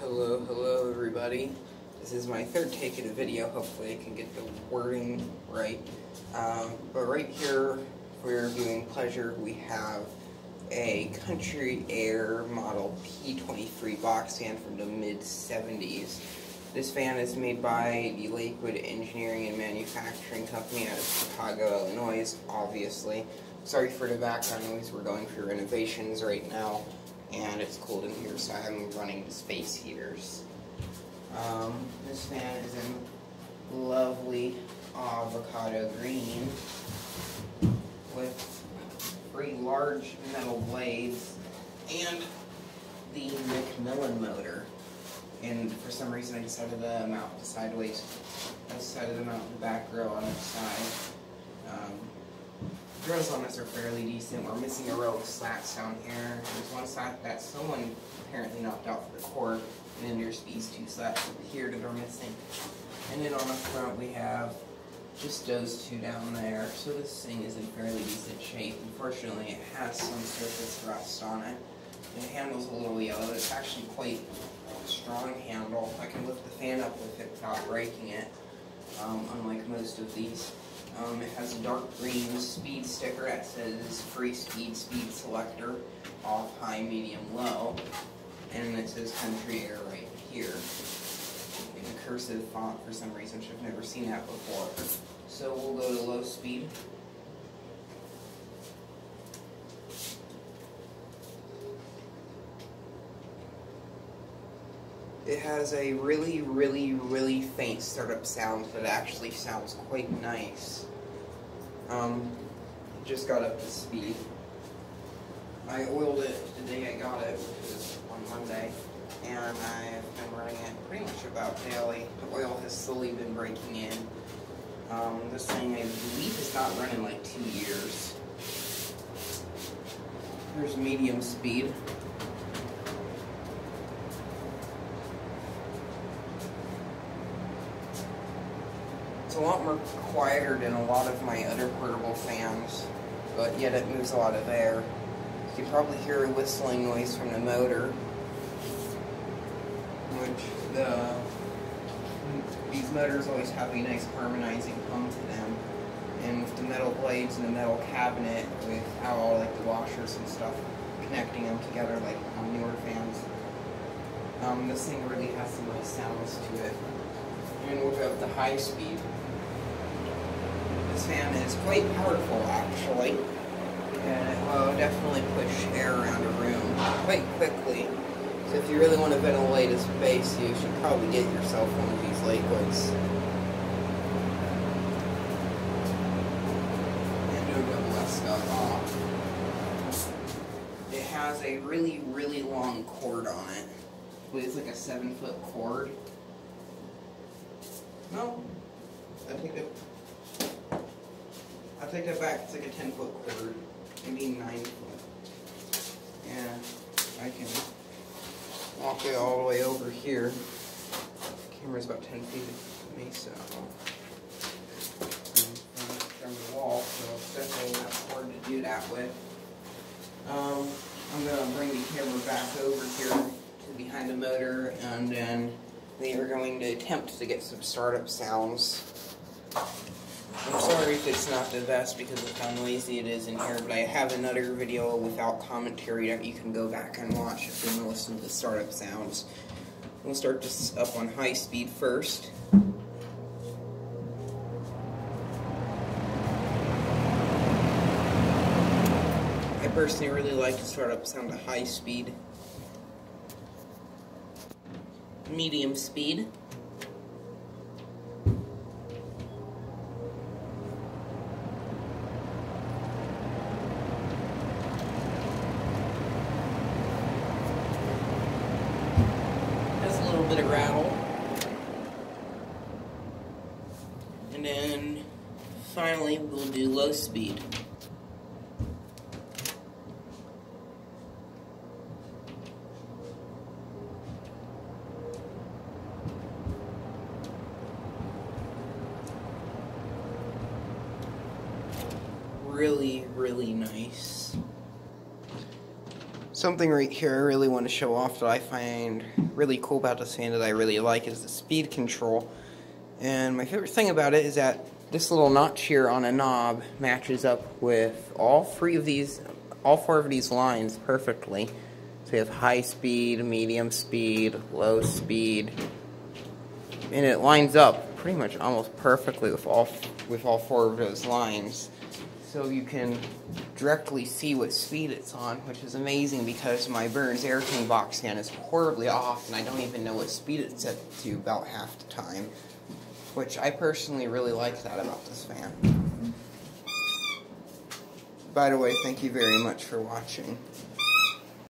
Hello everybody. This is my third take of the video. Hopefully I can get the wording right. But right here for your viewing pleasure we have a Country Aire model P23 box fan from the mid-70s. This fan is made by the Lakewood Engineering and Manufacturing Company out of Chicago, Illinois, obviously. Sorry for the background noise, we're going through renovations right now, and it's cold in here, so I'm running the space heaters. This fan is in lovely avocado green with 3 large metal blades and the McMillan motor. And for some reason I decided to mount the sideways. I decided to mount the back grill on its side. Grills on this are fairly decent. We're missing a row of slats down here. There's one slat that someone apparently knocked out for the cord, and then there's these 2 slats over here that are missing. And then on the front we have just those 2 down there. So this thing is in fairly decent shape. Unfortunately it has some surface rust on it. The handle's a little yellow. It's actually quite a strong handle. I can lift the fan up with it without breaking it, unlike most of these. It has a dark green speed sticker that says free speed selector, off, high, medium, low, and it says Country Aire right here in a cursive font for some reason, which I've never seen that before. So we'll go to low speed. It has a really faint startup sound that actually sounds quite nice. It just got up to speed. I oiled it the day I got it, which was on Monday, and I've been running it pretty much about daily. The oil has slowly been breaking in. This thing, I believe, is not running like 2 years. There's medium speed. It's a lot more quieter than a lot of my other portable fans, but yet it moves a lot of air. You can probably hear a whistling noise from the motor, which these motors always have a nice harmonizing hum to them. And with the metal blades and the metal cabinet, with how all like the washers and stuff connecting them together like on newer fans, this thing really has some nice sounds to it. And we'll go up to high speed. This fan is quite powerful, actually, and it will definitely push air around a room quite quickly. So if you really want to ventilate a space, you should probably get yourself one of these Lakewood's. And do a double S off. It has a really long cord on it. It's like a 7-foot cord. No, I take that back. It's like a 10-foot cord, maybe 9 foot. Yeah, I can walk it all the way over here. The camera's about 10 feet from me, so from the wall, so it's definitely not hard to do that with. I'm gonna bring the camera back over here to behind the motor, and then we are going to attempt to get some startup sounds. I'm sorry if it's not the best because of how noisy it is in here, but I have another video without commentary that you can go back and watch if you want to listen to the startup sounds. We'll start this up on high speed first. I personally really like the startup sound at high speed. Medium speed. Has a little bit of rattle. And then finally we'll do low speed. Really nice. Something right here I really want to show off that I find really cool about this fan that I really like is the speed control. And my favorite thing about it is that this little notch here on a knob matches up with all four of these lines perfectly. So you have high speed, medium speed, low speed, and it lines up pretty much almost perfectly with all four of those lines. So you can directly see what speed it's on, which is amazing because my Burns Airtune box fan is horribly off and I don't even know what speed it's set to about half the time, which I personally really like that about this fan. By the way, thank you very much for watching.